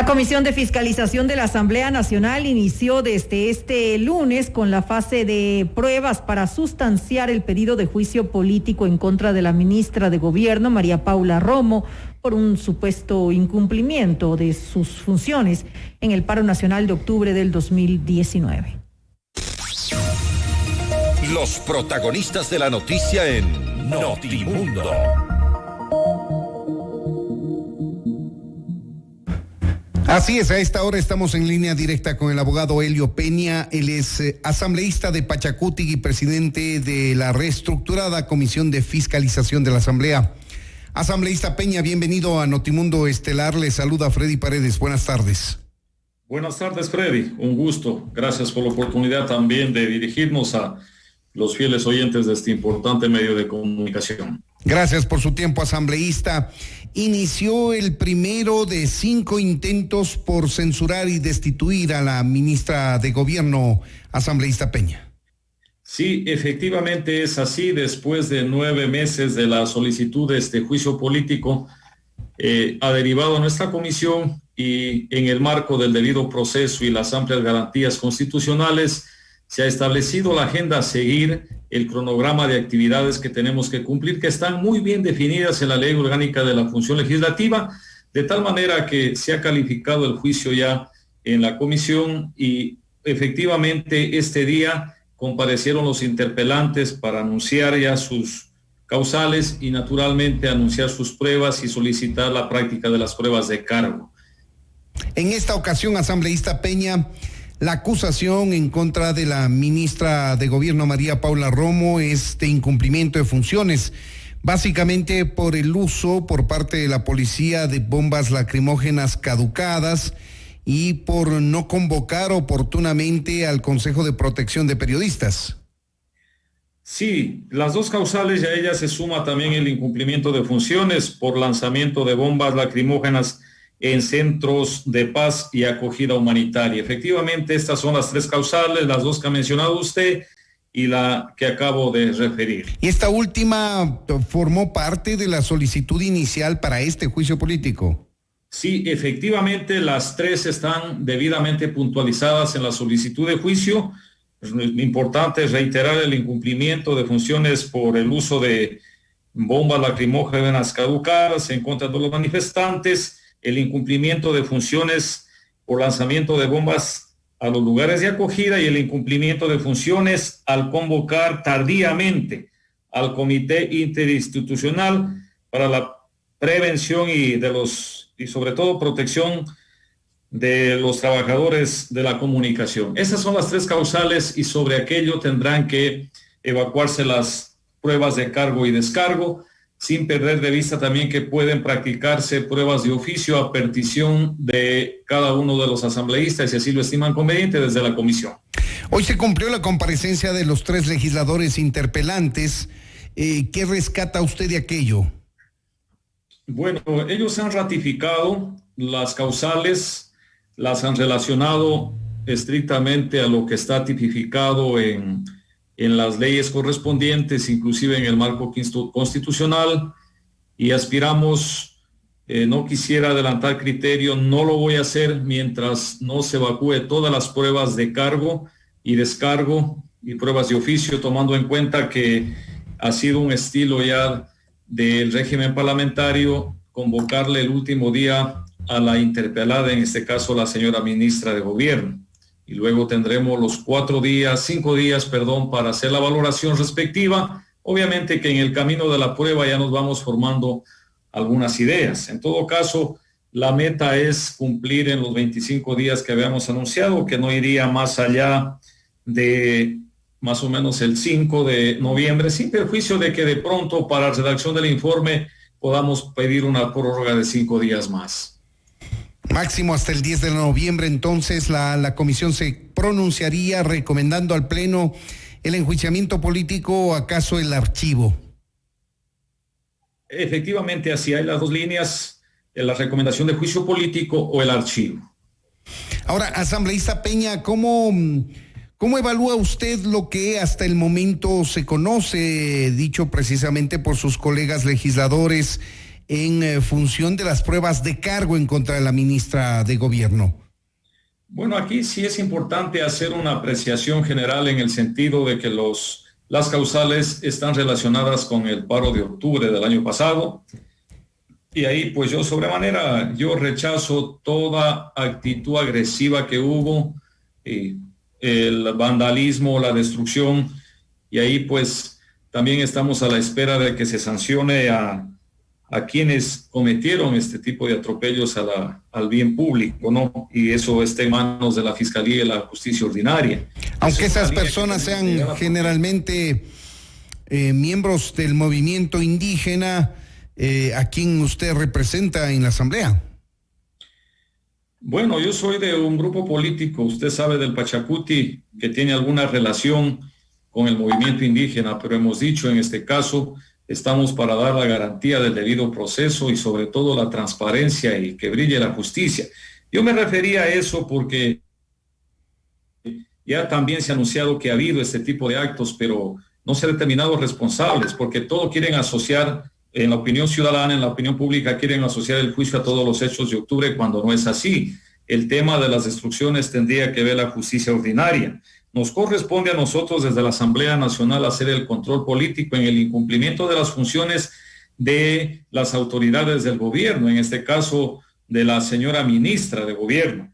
La Comisión de Fiscalización de la Asamblea Nacional inició desde este lunes con la fase de pruebas para sustanciar el pedido de juicio político en contra de la ministra de Gobierno, María Paula Romo, por un supuesto incumplimiento de sus funciones en el paro nacional de octubre del 2019. Los protagonistas de la noticia en Notimundo. Así es, a esta hora estamos en línea directa con el abogado Helio Peña. Él es asambleísta de Pachacutic y presidente de la reestructurada Comisión de Fiscalización de la Asamblea. Asambleísta Peña, bienvenido a Notimundo Estelar. Le saluda Freddy Paredes. Buenas tardes. Buenas tardes, Freddy. Un gusto. Gracias por la oportunidad también de dirigirnos a los fieles oyentes de este importante medio de comunicación. Gracias por su tiempo, asambleísta. Inició el primero de 5 intentos por censurar y destituir a la ministra de Gobierno, asambleísta Peña. Sí, efectivamente es así. Después de 9 meses de la solicitud de este juicio político, ha derivado a nuestra comisión y en el marco del debido proceso y las amplias garantías constitucionales, se ha establecido la agenda a seguir, el cronograma de actividades que tenemos que cumplir, que están muy bien definidas en la Ley Orgánica de la Función Legislativa, de tal manera que se ha calificado el juicio ya en la comisión y efectivamente este día comparecieron los interpelantes para anunciar ya sus causales y naturalmente anunciar sus pruebas y solicitar la práctica de las pruebas de cargo. En esta ocasión, asambleísta Peña, la acusación en contra de la ministra de Gobierno, María Paula Romo, es de incumplimiento de funciones, básicamente por el uso por parte de la policía de bombas lacrimógenas caducadas y por no convocar oportunamente al Consejo de Protección de Periodistas. Sí, las dos causales y a ellas se suma también el incumplimiento de funciones por lanzamiento de bombas lacrimógenas en centros de paz y acogida humanitaria. Efectivamente, estas son las 3 causales, las 2 que ha mencionado usted y la que acabo de referir. ¿Y esta última formó parte de la solicitud inicial para este juicio político? Sí, efectivamente, las 3 están debidamente puntualizadas en la solicitud de juicio. Es importante reiterar el incumplimiento de funciones por el uso de bombas lacrimógenas caducadas en contra de los manifestantes, el incumplimiento de funciones por lanzamiento de bombas a los lugares de acogida y el incumplimiento de funciones al convocar tardíamente al Comité Interinstitucional para la prevención y sobre todo protección de los trabajadores de la comunicación. Esas son las 3 causales y sobre aquello tendrán que evacuarse las pruebas de cargo y descargo, sin perder de vista también que pueden practicarse pruebas de oficio a petición de cada uno de los asambleístas, si así lo estiman conveniente, desde la comisión. Hoy se cumplió la comparecencia de los 3 legisladores interpelantes. ¿Qué rescata usted de aquello? Bueno, ellos han ratificado las causales, las han relacionado estrictamente a lo que está tipificado en las leyes correspondientes, inclusive en el marco constitucional, y aspiramos, no quisiera adelantar criterio, no lo voy a hacer mientras no se evacúe todas las pruebas de cargo y descargo y pruebas de oficio, tomando en cuenta que ha sido un estilo ya del régimen parlamentario convocarle el último día a la interpelada, en este caso la señora ministra de Gobierno. Y luego tendremos los 5 días, para hacer la valoración respectiva. Obviamente que en el camino de la prueba ya nos vamos formando algunas ideas. En todo caso, la meta es cumplir en los 25 días que habíamos anunciado, que no iría más allá de más o menos el 5 de noviembre, sin perjuicio de que de pronto para la redacción del informe podamos pedir una prórroga de 5 días más. Máximo hasta el 10 de noviembre, entonces la comisión se pronunciaría recomendando al Pleno el enjuiciamiento político o acaso el archivo. Efectivamente, así hay las 2 líneas, la recomendación de juicio político o el archivo. Ahora, asambleísta Peña, ¿cómo evalúa usted lo que hasta el momento se conoce, dicho precisamente por sus colegas legisladores, en función de las pruebas de cargo en contra de la ministra de Gobierno? Bueno, aquí sí es importante hacer una apreciación general en el sentido de que las causales están relacionadas con el paro de octubre del año pasado. Y ahí pues yo rechazo toda actitud agresiva que hubo, el vandalismo, la destrucción, y ahí pues también estamos a la espera de que se sancione a quienes cometieron este tipo de atropellos al bien público, ¿no? Y eso está en manos de la Fiscalía y la Justicia Ordinaria. Aunque esas personas sean generalmente miembros del movimiento indígena, ¿a quién usted representa en la Asamblea? Bueno, yo soy de un grupo político, usted sabe, del Pachacuti, que tiene alguna relación con el movimiento indígena, pero hemos dicho en este caso, estamos para dar la garantía del debido proceso y sobre todo la transparencia y que brille la justicia. Yo me refería a eso porque ya también se ha anunciado que ha habido este tipo de actos, pero no se han determinado responsables, porque todo quieren asociar, en la opinión ciudadana, en la opinión pública, quieren asociar el juicio a todos los hechos de octubre cuando no es así. El tema de las destrucciones tendría que ver la justicia ordinaria. Nos corresponde a nosotros desde la Asamblea Nacional hacer el control político en el incumplimiento de las funciones de las autoridades del gobierno, en este caso de la señora ministra de Gobierno.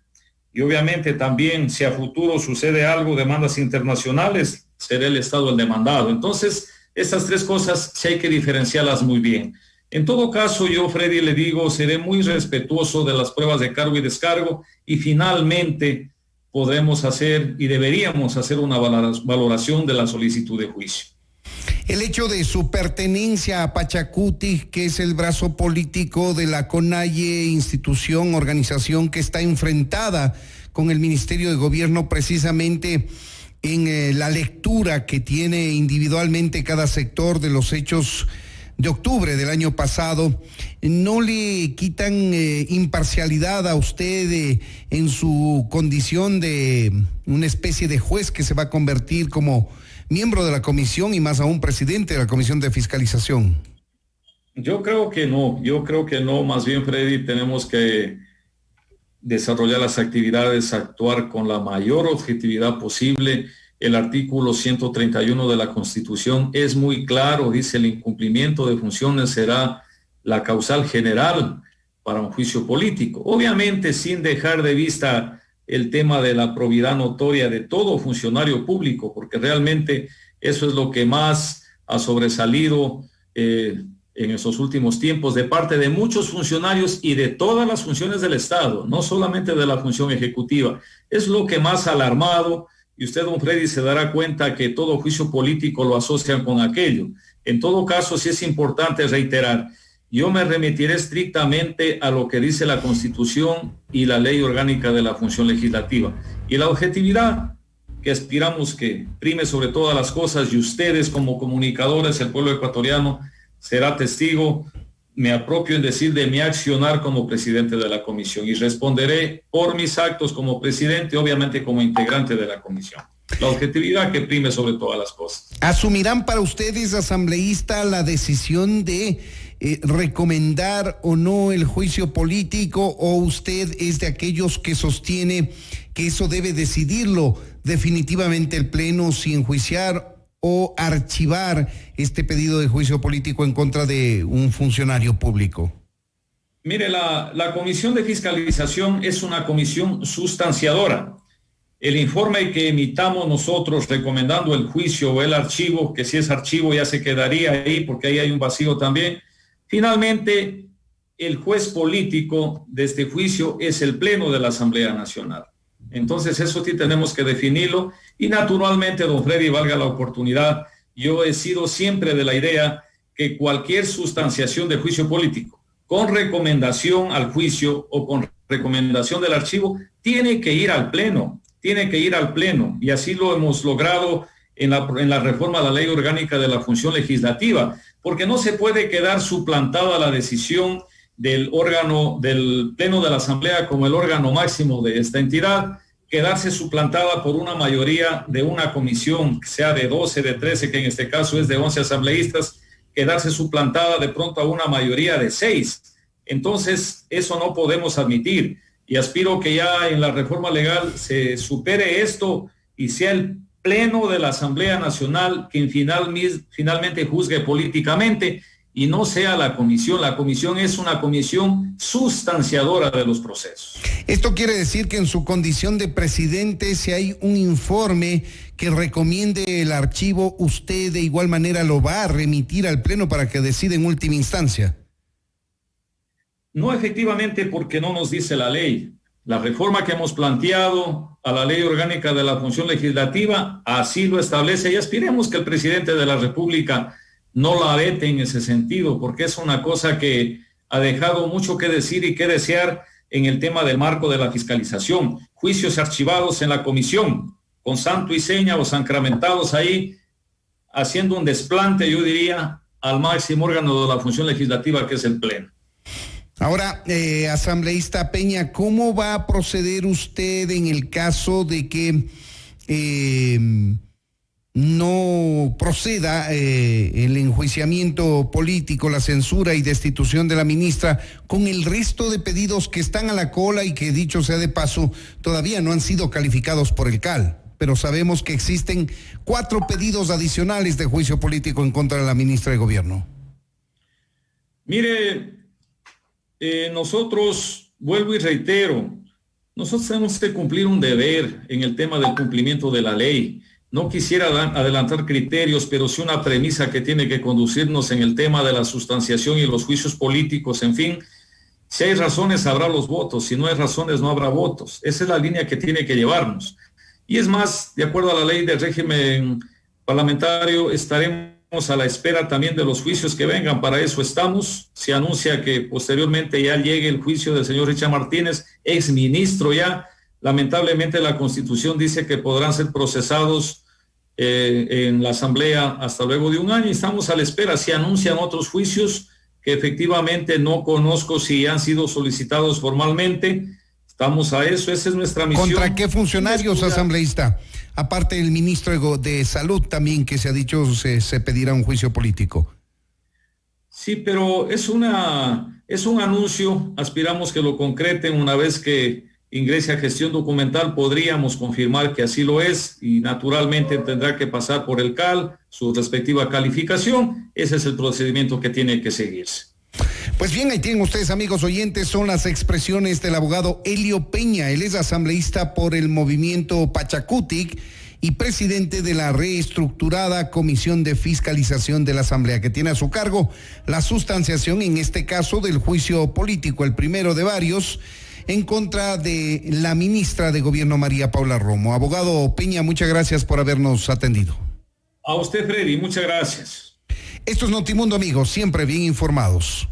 Y obviamente también si a futuro sucede algo, demandas internacionales, será el Estado el demandado. Entonces, estas tres cosas sí hay que diferenciarlas muy bien. En todo caso, yo, Freddy, le digo, seré muy respetuoso de las pruebas de cargo y descargo y finalmente podremos hacer y deberíamos hacer una valoración de la solicitud de juicio. El hecho de su pertenencia a Pachacuti, que es el brazo político de la CONAIE, institución, organización que está enfrentada con el Ministerio de Gobierno precisamente en la lectura que tiene individualmente cada sector de los hechos de octubre del año pasado, ¿no le quitan imparcialidad a usted en su condición de una especie de juez que se va a convertir como miembro de la comisión y más aún presidente de la Comisión de Fiscalización? Yo creo que no, más bien, Freddy, tenemos que desarrollar las actividades, actuar con la mayor objetividad posible. El artículo 131 de la Constitución es muy claro, dice: el incumplimiento de funciones será la causal general para un juicio político. Obviamente sin dejar de vista el tema de la probidad notoria de todo funcionario público, porque realmente eso es lo que más ha sobresalido en esos últimos tiempos de parte de muchos funcionarios y de todas las funciones del Estado, no solamente de la función ejecutiva. Es lo que más ha alarmado. Y usted, don Freddy, se dará cuenta que todo juicio político lo asocian con aquello. En todo caso, sí es importante reiterar, yo me remitiré estrictamente a lo que dice la Constitución y la Ley Orgánica de la Función Legislativa. Y la objetividad que aspiramos que prime sobre todas las cosas, y ustedes como comunicadores, el pueblo ecuatoriano, será testigo, me apropio en decir, de mi accionar como presidente de la comisión y responderé por mis actos como presidente, obviamente como integrante de la comisión. La objetividad que prime sobre todas las cosas. ¿Asumirán para ustedes, asambleísta, la decisión de recomendar o no el juicio político, o usted es de aquellos que sostiene que eso debe decidirlo definitivamente el Pleno, si enjuiciar o archivar este pedido de juicio político en contra de un funcionario público? Mire, la Comisión de Fiscalización es una comisión sustanciadora. El informe que emitamos nosotros recomendando el juicio o el archivo, que si es archivo ya se quedaría ahí porque ahí hay un vacío también. Finalmente, el juez político de este juicio es el Pleno de la Asamblea Nacional. Entonces eso sí tenemos que definirlo y naturalmente, don Freddy, valga la oportunidad, yo he sido siempre de la idea que cualquier sustanciación de juicio político con recomendación al juicio o con recomendación del archivo tiene que ir al Pleno y así lo hemos logrado en la reforma a la Ley Orgánica de la Función Legislativa, porque no se puede quedar suplantada la decisión del órgano del Pleno de la Asamblea como el órgano máximo de esta entidad, quedarse suplantada por una mayoría de una comisión, sea de 12, de 13, que en este caso es de 11 asambleístas, quedarse suplantada de pronto a una mayoría de 6. Entonces, eso no podemos admitir y aspiro que ya en la reforma legal se supere esto y sea el Pleno de la Asamblea Nacional quien finalmente juzgue políticamente y no sea la comisión. La comisión es una comisión sustanciadora de los procesos. Esto quiere decir que en su condición de presidente, si hay un informe que recomiende el archivo, usted de igual manera lo va a remitir al Pleno para que decida en última instancia. No efectivamente, porque no nos dice la ley. La reforma que hemos planteado a la Ley Orgánica de la Función Legislativa así lo establece y aspiremos que el presidente de la República no la vete en ese sentido, porque es una cosa que ha dejado mucho que decir y que desear en el tema del marco de la fiscalización. Juicios archivados en la comisión, con santo y seña o sacramentados ahí, haciendo un desplante, yo diría, al máximo órgano de la función legislativa, que es el Pleno. Ahora, asambleísta Peña, ¿cómo va a proceder usted en el caso de que no proceda el enjuiciamiento político, la censura y destitución de la ministra con el resto de pedidos que están a la cola y que, dicho sea de paso, todavía no han sido calificados por el CAL? Pero sabemos que existen 4 pedidos adicionales de juicio político en contra de la ministra de Gobierno. Mire, nosotros, vuelvo y reitero, nosotros tenemos que cumplir un deber en el tema del cumplimiento de la ley. No quisiera adelantar criterios, pero sí una premisa que tiene que conducirnos en el tema de la sustanciación y los juicios políticos. En fin, si hay razones habrá los votos, si no hay razones no habrá votos. Esa es la línea que tiene que llevarnos. Y es más, de acuerdo a la ley del régimen parlamentario, estaremos a la espera también de los juicios que vengan. Para eso estamos. Se anuncia que posteriormente ya llegue el juicio del señor Richard Martínez, ex ministro ya. Lamentablemente la Constitución dice que podrán ser procesados en la Asamblea hasta luego de 1 año. Estamos a la espera. Se anuncian otros juicios que efectivamente no conozco si han sido solicitados formalmente. Estamos a eso. Esa es nuestra misión. ¿Contra qué funcionarios, asambleísta? Aparte del ministro de Salud también, que se ha dicho se pedirá un juicio político. Sí, pero es un anuncio. Aspiramos que lo concreten. Una vez que ingrese a gestión documental, podríamos confirmar que así lo es y naturalmente tendrá que pasar por el CAL, su respectiva calificación. Ese es el procedimiento que tiene que seguirse. Pues bien, ahí tienen ustedes, amigos oyentes, son las expresiones del abogado Elio Peña. Él es asambleísta por el movimiento Pachacutic y presidente de la reestructurada Comisión de Fiscalización de la Asamblea, que tiene a su cargo la sustanciación, en este caso, del juicio político, el primero de varios, en contra de la ministra de Gobierno María Paula Romo. Abogado Peña, muchas gracias por habernos atendido. A usted, Freddy, muchas gracias. Esto es Notimundo, amigos, siempre bien informados.